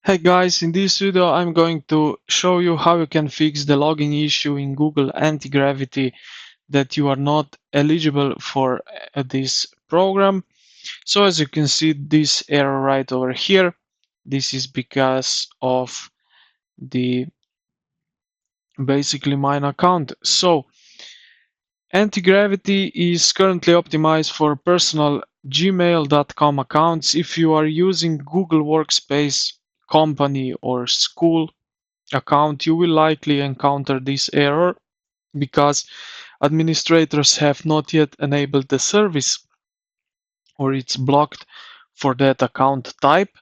Hey guys, in this video I'm going to show you how you can fix the login issue in Google Antigravity that you are not eligible for this program. So as you can see this error right over here, this is because of the basically mine account. So Antigravity is currently optimized for personal gmail.com accounts. If you are using Google Workspace, company or school account, you will likely encounter this error because administrators have not yet enabled the service or it's blocked for that account type.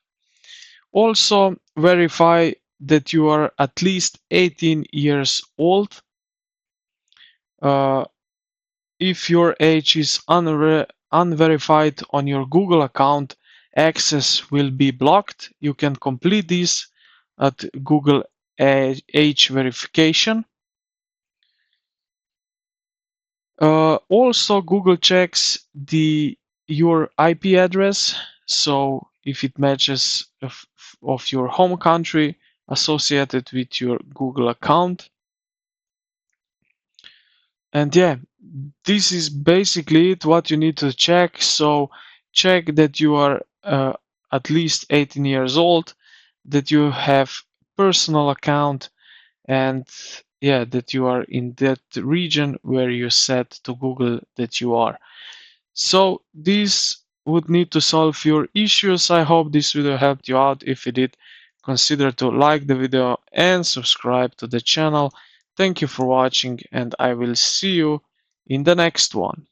Also, verify that you are at least 18 years old. Uh, if your age is unverified on your Google account, access will be blocked. You can complete this at Google age verification. Also, Google checks your IP address, so if it matches of your home country associated with your Google account. And yeah, this is basically it, what you need to check. So check that you are at least 18 years old, that you have personal account, and yeah, that you are in that region where you set to Google that you are. So this would need to solve your issues. I hope this video helped you out. If it did, consider to like the video and subscribe to the channel. Thank you for watching, and I will see you in the next one.